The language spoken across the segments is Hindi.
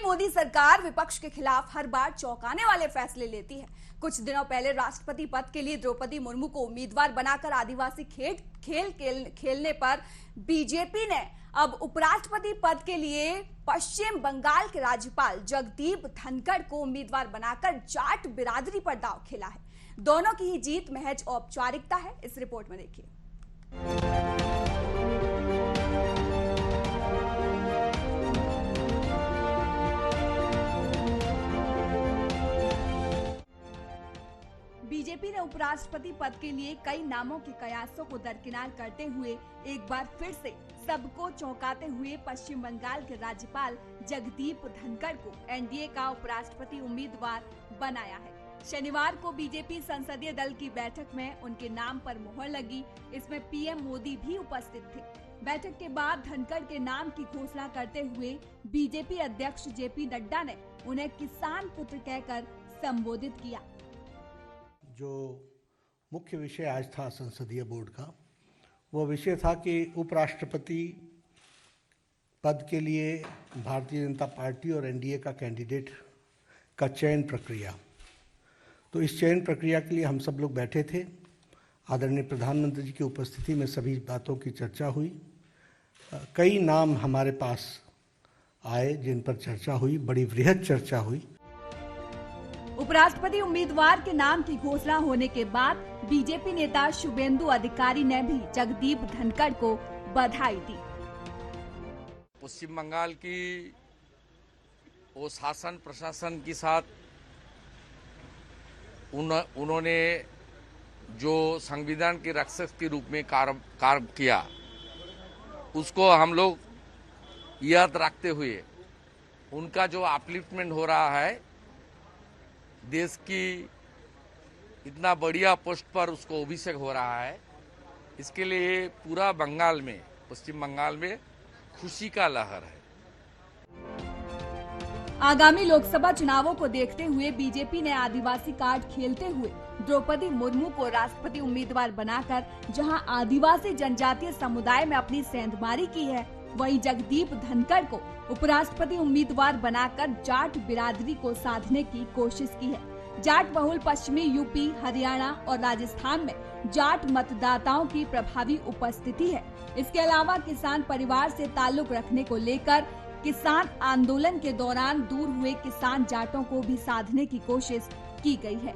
मोदी सरकार विपक्ष के खिलाफ हर बार चौंकाने वाले फैसले लेती है। कुछ दिनों पहले राष्ट्रपति पद के लिए द्रौपदी मुर्मू को उम्मीदवार बनाकर आदिवासी खेलने पर बीजेपी ने अब उपराष्ट्रपति पद के लिए पश्चिम बंगाल के राज्यपाल जगदीप धनखड़ को उम्मीदवार बनाकर जाट बिरादरी पर दांव खेला है। दोनों की ही जीत महज औपचारिकता है। इस रिपोर्ट में देखिए। बीजेपी ने उपराष्ट्रपति पद के लिए कई नामों के कयासों को दरकिनार करते हुए एक बार फिर से सबको चौंकाते हुए पश्चिम बंगाल के राज्यपाल जगदीप धनखड़ को एनडीए का उपराष्ट्रपति उम्मीदवार बनाया है। शनिवार को बीजेपी संसदीय दल की बैठक में उनके नाम पर मुहर लगी। इसमें पीएम मोदी भी उपस्थित थे। बैठक के बाद धनखड़ के नाम की घोषणा करते हुए बीजेपी अध्यक्ष जेपी नड्डा ने उन्हें किसान पुत्र कहकर संबोधित किया। जो मुख्य विषय आज था संसदीय बोर्ड का, वो विषय था कि उपराष्ट्रपति पद के लिए भारतीय जनता पार्टी और एनडीए का कैंडिडेट का चयन प्रक्रिया। तो इस चयन प्रक्रिया के लिए हम सब लोग बैठे थे। आदरणीय प्रधानमंत्री जी की उपस्थिति में सभी बातों की चर्चा हुई। कई नाम हमारे पास आए जिन पर चर्चा हुई, बड़ी वृहद चर्चा हुई। उपराष्ट्रपति उम्मीदवार के नाम की घोषणा होने के बाद बीजेपी नेता शुभेंदु अधिकारी ने भी जगदीप धनखड़ को बधाई दी। पश्चिम बंगाल की वो शासन प्रशासन के साथ उन्होंने जो संविधान के रक्षक के रूप में कार्य किया, उसको हम लोग याद रखते हुए उनका जो अपलिफ्टमेंट हो रहा है, देश की इतना बढ़िया पोस्ट पर उसको अभिषेक हो रहा है, इसके लिए पूरा बंगाल में, पश्चिम बंगाल में खुशी का लहर है। आगामी लोकसभा चुनावों को देखते हुए बीजेपी ने आदिवासी कार्ड खेलते हुए द्रौपदी मुर्मू को राष्ट्रपति उम्मीदवार बनाकर जहां आदिवासी जनजातीय समुदाय में अपनी सेंधमारी की है, वहीं जगदीप धनखड़ को उपराष्ट्रपति उम्मीदवार बनाकर जाट बिरादरी को साधने की कोशिश की है। जाट बहुल पश्चिमी यूपी, हरियाणा और राजस्थान में जाट मतदाताओं की प्रभावी उपस्थिति है। इसके अलावा किसान परिवार से ताल्लुक रखने को लेकर किसान आंदोलन के दौरान दूर हुए किसान जाटों को भी साधने की कोशिश की गई है।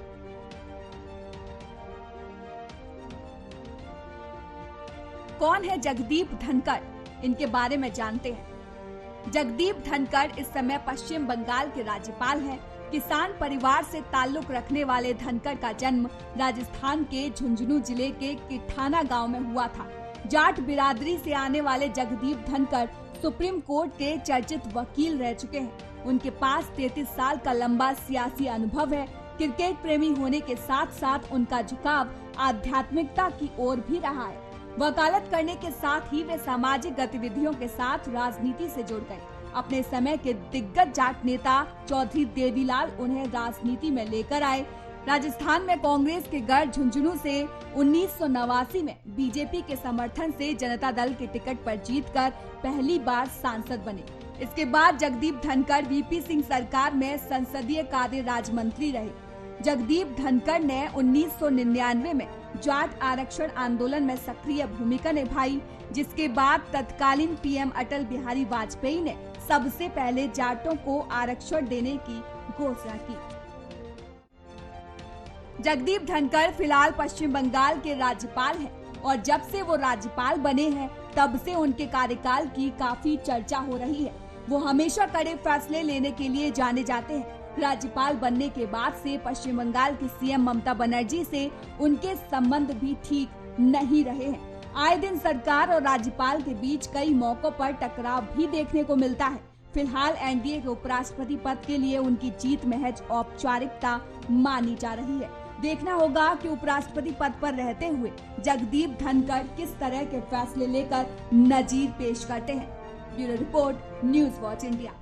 कौन है जगदीप धनखड़, इनके बारे में जानते हैं। जगदीप धनखड़ इस समय पश्चिम बंगाल के राज्यपाल हैं। किसान परिवार से ताल्लुक रखने वाले धनखड़ का जन्म राजस्थान के झुंझुनू जिले के किठाना गांव में हुआ था। जाट बिरादरी से आने वाले जगदीप धनखड़ सुप्रीम कोर्ट के चर्चित वकील रह चुके हैं। उनके पास 33 साल का लंबा सियासी अनुभव है। क्रिकेट प्रेमी होने के साथ साथ उनका झुकाव आध्यात्मिकता की ओर भी रहा है। वकालत करने के साथ ही वे सामाजिक गतिविधियों के साथ राजनीति से जुड़ गए। अपने समय के दिग्गज जाट नेता चौधरी देवीलाल उन्हें राजनीति में लेकर आए। राजस्थान में कांग्रेस के गढ़ झुंझुनू से 1989 में बीजेपी के समर्थन से जनता दल के टिकट पर जीतकर पहली बार सांसद बने। इसके बाद जगदीप धनखड़ वीपी सिंह सरकार में संसदीय कार्य राज्य मंत्री रहे। जगदीप धनखड़ ने 1999 में जाट आरक्षण आंदोलन में सक्रिय भूमिका निभाई, जिसके बाद तत्कालीन पीएम अटल बिहारी वाजपेयी ने सबसे पहले जाटों को आरक्षण देने की घोषणा की। जगदीप धनखड़ फिलहाल पश्चिम बंगाल के राज्यपाल हैं और जब से वो राज्यपाल बने हैं तब से उनके कार्यकाल की काफी चर्चा हो रही है। वो हमेशा कड़े फैसले लेने के लिए जाने जाते हैं। राज्यपाल बनने के बाद से पश्चिम बंगाल की सीएम ममता बनर्जी से उनके संबंध भी ठीक नहीं रहे हैं। आए दिन सरकार और राज्यपाल के बीच कई मौकों पर टकराव भी देखने को मिलता है। फिलहाल एनडीए के उपराष्ट्रपति पद के लिए उनकी जीत महज औपचारिकता मानी जा रही है। देखना होगा कि उपराष्ट्रपति पद पर रहते हुए जगदीप धनखड़ किस तरह के फैसले लेकर नजीर पेश करते हैं। Bureau report, news watch India.